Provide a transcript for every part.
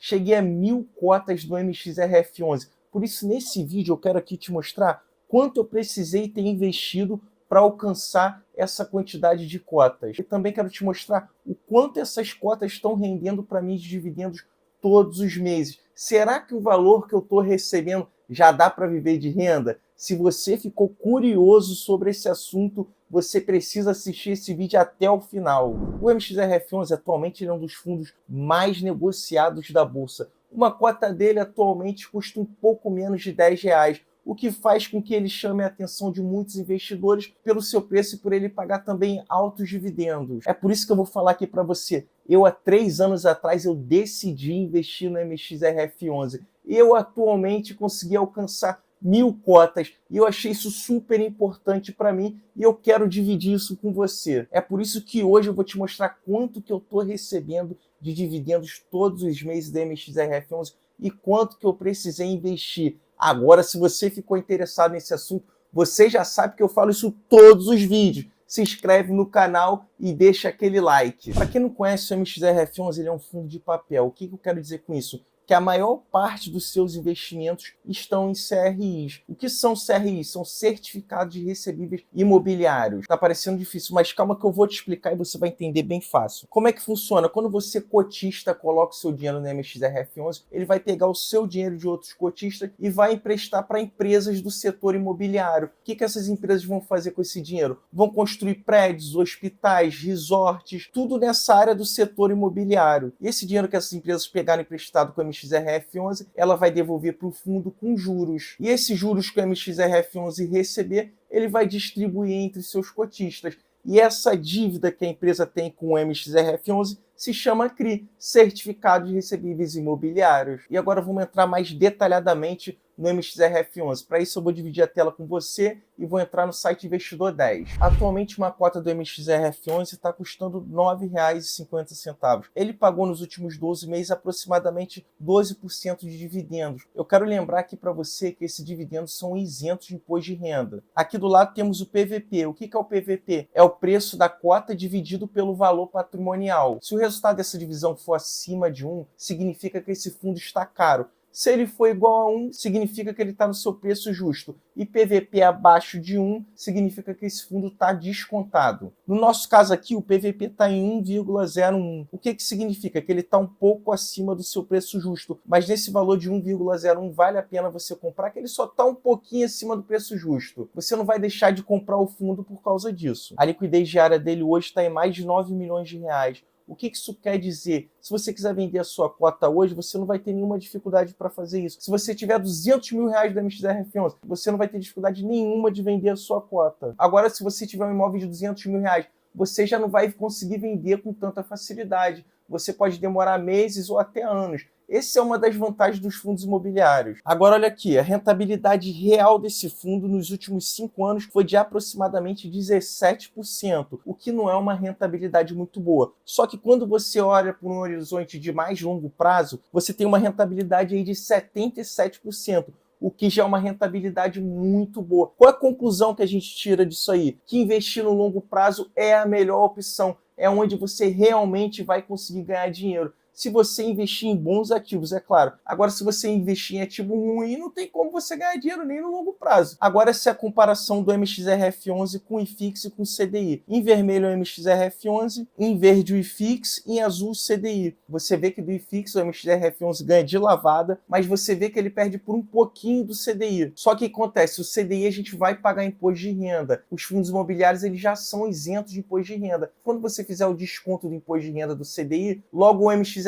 cheguei a 1.000 cotas do MXRF11. Por isso, nesse vídeo, eu quero aqui te mostrar quanto eu precisei ter investido para alcançar essa quantidade de cotas. E também quero te mostrar o quanto essas cotas estão rendendo para mim de dividendos todos os meses. Será que o valor que eu estou recebendo já dá para viver de renda? Se você ficou curioso sobre esse assunto, você precisa assistir esse vídeo até o final. O MXRF11 atualmente é um dos fundos mais negociados da Bolsa. Uma cota dele atualmente custa um pouco menos de R$10, o que faz com que ele chame a atenção de muitos investidores pelo seu preço e por ele pagar também altos dividendos. É por isso que eu vou falar aqui para você. Há 3 anos atrás, eu decidi investir no MXRF11. Eu atualmente consegui alcançar 1.000 cotas e eu achei isso super importante para mim e eu quero dividir isso com você. É por isso que hoje eu vou te mostrar quanto que eu estou recebendo de dividendos todos os meses da MXRF11 e quanto que eu precisei investir. Agora, se você ficou interessado nesse assunto, você já sabe que eu falo isso todos os vídeos. Se inscreve no canal e deixa aquele like. Para quem não conhece, o MXRF11 ele é um fundo de papel. O que eu quero dizer com isso? Que a maior parte dos seus investimentos estão em CRIs. O que são CRIs? São certificados de recebíveis imobiliários. Tá parecendo difícil, mas calma que eu vou te explicar e você vai entender bem fácil. Como é que funciona? Quando você cotista coloca o seu dinheiro no MXRF11, ele vai pegar o seu dinheiro de outros cotistas e vai emprestar para empresas do setor imobiliário. O que essas empresas vão fazer com esse dinheiro? Vão construir prédios, hospitais, resorts, tudo nessa área do setor imobiliário. E esse dinheiro que essas empresas pegaram emprestado com o MXRF11, ela vai devolver para o fundo com juros. E esses juros que o MXRF11 receber, ele vai distribuir entre seus cotistas. E essa dívida que a empresa tem com o MXRF11 se chama CRI, Certificado de Recebíveis Imobiliários. E agora vamos entrar mais detalhadamente no MXRF11. Para isso eu vou dividir a tela com você e vou entrar no site Investidor 10. Atualmente uma cota do MXRF11 está custando R$ 9,50. Ele pagou nos últimos 12 meses aproximadamente 12% de dividendos. Eu quero lembrar aqui para você que esses dividendos são isentos de imposto de renda. Aqui do lado temos o PVP. O que é o PVP? É o preço da cota dividido pelo valor patrimonial. Se o resultado dessa divisão for acima de 1, significa que esse fundo está caro. Se ele for igual a 1, significa que ele está no seu preço justo. E PVP abaixo de 1, significa que esse fundo está descontado. No nosso caso aqui, o PVP está em 1,01. O que significa? Que ele está um pouco acima do seu preço justo. Mas nesse valor de 1,01 vale a pena você comprar, que ele só está um pouquinho acima do preço justo. Você não vai deixar de comprar o fundo por causa disso. A liquidez diária dele hoje está em mais de 9 milhões de reais. O que isso quer dizer? Se você quiser vender a sua cota hoje, você não vai ter nenhuma dificuldade para fazer isso. Se você tiver 200 mil reais da MXRF11, você não vai ter dificuldade nenhuma de vender a sua cota. Agora, se você tiver um imóvel de 200 mil reais, você já não vai conseguir vender com tanta facilidade. Você pode demorar meses ou até anos. Essa é uma das vantagens dos fundos imobiliários. Agora olha aqui, a rentabilidade real desse fundo nos últimos 5 anos foi de aproximadamente 17%, o que não é uma rentabilidade muito boa. Só que quando você olha para um horizonte de mais longo prazo, você tem uma rentabilidade aí de 77%. O que já é uma rentabilidade muito boa. Qual é a conclusão que a gente tira disso aí? Que investir no longo prazo é a melhor opção, é onde você realmente vai conseguir ganhar dinheiro. Se você investir em bons ativos, é claro. Agora, se você investir em ativo ruim, não tem como você ganhar dinheiro nem no longo prazo. Agora, essa é a comparação do MXRF11 com o IFIX e com o CDI. Em vermelho é o MXRF11, em verde o IFIX e em azul o CDI. Você vê que do IFIX o MXRF11 ganha de lavada, mas você vê que ele perde por um pouquinho do CDI. Só que acontece, o CDI a gente vai pagar imposto de renda. Os fundos imobiliários eles já são isentos de imposto de renda. Quando você fizer o desconto do imposto de renda do CDI, logo o MXRF11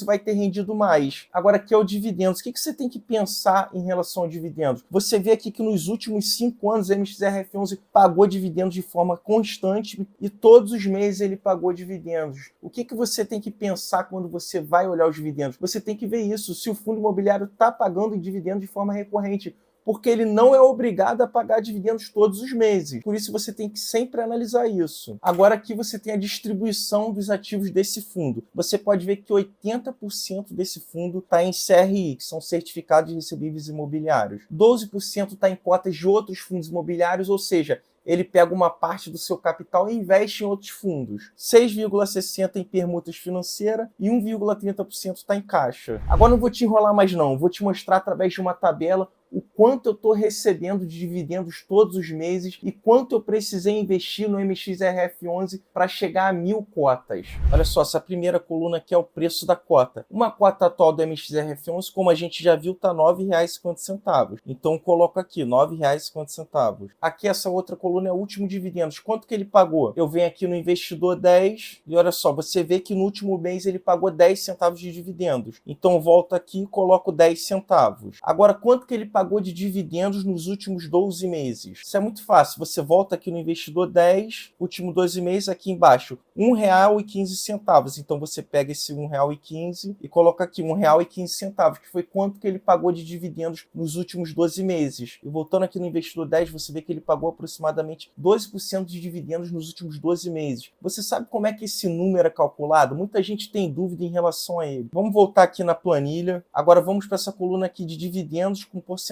vai ter rendido mais. Agora aqui é o dividendos. O que você tem que pensar em relação ao dividendos? Você vê aqui que nos últimos 5 anos o MXRF11 pagou dividendos de forma constante e todos os meses ele pagou dividendos. O que você tem que pensar quando você vai olhar os dividendos? Você tem que ver isso, se o fundo imobiliário está pagando dividendos de forma recorrente, porque ele não é obrigado a pagar dividendos todos os meses. Por isso você tem que sempre analisar isso. Agora aqui você tem a distribuição dos ativos desse fundo. Você pode ver que 80% desse fundo está em CRI, que são certificados de recebíveis imobiliários. 12% está em cotas de outros fundos imobiliários, ou seja, ele pega uma parte do seu capital e investe em outros fundos. 6,60% em permutas financeiras e 1,30% está em caixa. Agora não vou te enrolar mais não, vou te mostrar através de uma tabela o quanto eu estou recebendo de dividendos todos os meses e quanto eu precisei investir no MXRF11 para chegar a 1.000 cotas. Olha só, essa primeira coluna aqui é o preço da cota. Uma cota atual do MXRF11, como a gente já viu, está R$ 9,50. Então eu coloco aqui, R$ 9,50. Aqui essa outra coluna é o último dividendos. Quanto que ele pagou? Eu venho aqui no investidor 10 e olha só, você vê que no último mês ele pagou 10 centavos de dividendos. Então eu volto aqui e coloco 10 centavos. Agora, quanto que ele pagou de dividendos nos últimos 12 meses? Isso é muito fácil. Você volta aqui no investidor 10, último 12 meses, aqui embaixo, R$ 1,15. Então você pega esse R$ 1,15 e coloca aqui R$ 1,15, que foi quanto que ele pagou de dividendos nos últimos 12 meses. E voltando aqui no investidor 10, você vê que ele pagou aproximadamente 12% de dividendos nos últimos 12 meses. Você sabe como é que esse número é calculado? Muita gente tem dúvida em relação a ele. Vamos voltar aqui na planilha. Agora vamos para essa coluna aqui de dividendos com porcentagem.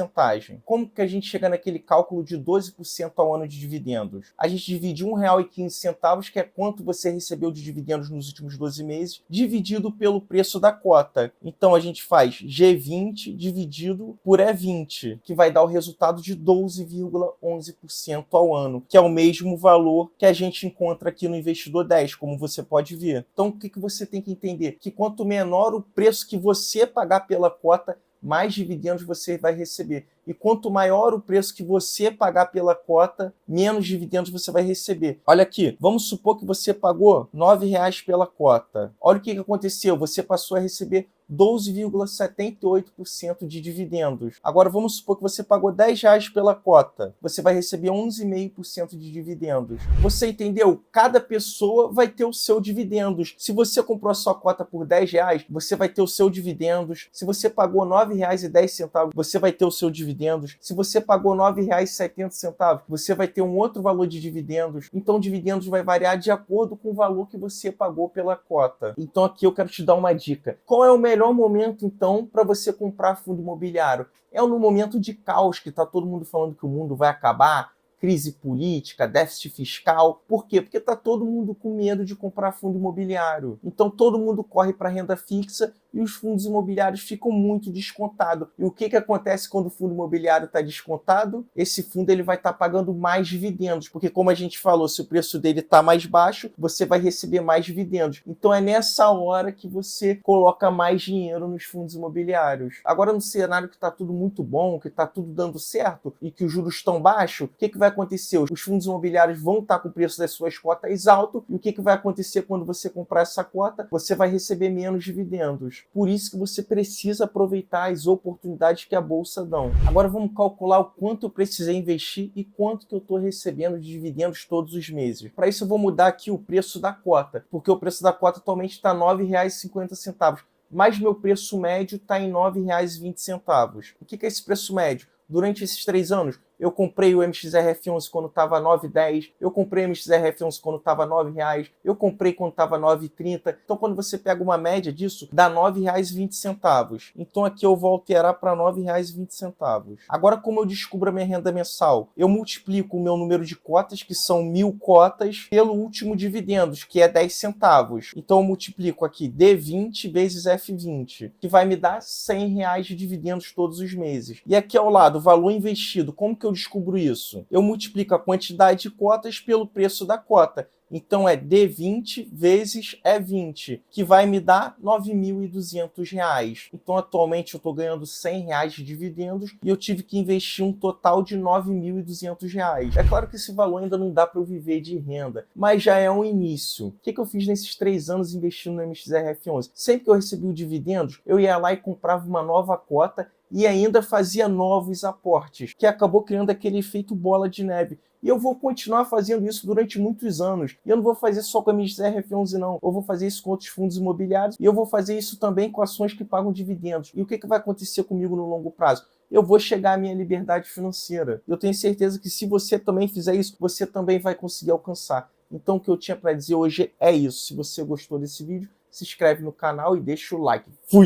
Como que a gente chega naquele cálculo de 12% ao ano de dividendos? A gente divide R$ 1,15, que é quanto você recebeu de dividendos nos últimos 12 meses, dividido pelo preço da cota. Então a gente faz G20 dividido por E20, que vai dar o resultado de 12,11% ao ano, que é o mesmo valor que a gente encontra aqui no investidor 10, como você pode ver. Então o que você tem que entender? Que quanto menor o preço que você pagar pela cota, mais dividendos você vai receber. E quanto maior o preço que você pagar pela cota, menos dividendos você vai receber. Olha aqui, vamos supor que você pagou R$ 9,00 pela cota. Olha o que aconteceu, você passou a receber 12,78% de dividendos. Agora vamos supor que você pagou R$10 pela cota. Você vai receber 11,5% de dividendos. Você entendeu? Cada pessoa vai ter o seu dividendos. Se você comprou a sua cota por R$10, você vai ter o seu dividendos. Se você pagou R$ 9,10, você vai ter o seu dividendos. Se você pagou R$ 9,70, você vai ter um outro valor de dividendos. Então, dividendos vai variar de acordo com o valor que você pagou pela cota. Então, aqui eu quero te dar uma dica. Qual é o melhor momento, então, para você comprar fundo imobiliário? É no momento de caos, que está todo mundo falando que o mundo vai acabar, crise política, déficit fiscal. Por quê? Porque está todo mundo com medo de comprar fundo imobiliário. Então todo mundo corre para a renda fixa e os fundos imobiliários ficam muito descontados. E o que acontece quando o fundo imobiliário está descontado? Esse fundo ele vai estar pagando mais dividendos, porque como a gente falou, se o preço dele está mais baixo, você vai receber mais dividendos. Então é nessa hora que você coloca mais dinheiro nos fundos imobiliários. Agora no cenário que está tudo muito bom, que está tudo dando certo e que os juros estão baixos, o que vai acontecer? Os fundos imobiliários vão estar com o preço das suas cotas alto e o que vai acontecer quando você comprar essa cota? Você vai receber menos dividendos. Por isso que você precisa aproveitar as oportunidades que a Bolsa dão. Agora vamos calcular o quanto eu precisei investir e quanto que eu estou recebendo de dividendos todos os meses. Para isso eu vou mudar aqui o preço da cota, porque o preço da cota atualmente está R$ 9,50, mas meu preço médio está em R$ 9,20. O que é esse preço médio? Durante esses 3 anos, eu comprei o MXRF11 quando estava 9,10, eu comprei o MXRF11 quando estava R$ 9,00, eu comprei quando estava 9,30. Então, quando você pega uma média disso, dá R$ 9,20. Então, aqui eu vou alterar para R$ 9,20. Agora, como eu descubro a minha renda mensal? Eu multiplico o meu número de cotas, que são 1.000 cotas, pelo último dividendos, que é 10 centavos. Então, eu multiplico aqui D20 vezes F20, que vai me dar R$ 100 de dividendos todos os meses. E aqui ao lado, o valor investido. Como que eu descubro isso? Eu multiplico a quantidade de cotas pelo preço da cota. Então é D20 vezes E20, que vai me dar R$ 9.200. Então atualmente eu estou ganhando R$ 100 de dividendos e eu tive que investir um total de R$ 9.200. É claro que esse valor ainda não dá para eu viver de renda, mas já é um início. O que eu fiz nesses 3 anos investindo no MXRF11? Sempre que eu recebi o dividendos, eu ia lá e comprava uma nova cota e ainda fazia novos aportes, que acabou criando aquele efeito bola de neve. E eu vou continuar fazendo isso durante muitos anos. E eu não vou fazer só com a MXRF11, não. Eu vou fazer isso com outros fundos imobiliários e eu vou fazer isso também com ações que pagam dividendos. E o que vai acontecer comigo no longo prazo? Eu vou chegar à minha liberdade financeira. Eu tenho certeza que se você também fizer isso, você também vai conseguir alcançar. Então o que eu tinha para dizer hoje é isso. Se você gostou desse vídeo, se inscreve no canal e deixa o like. Fui!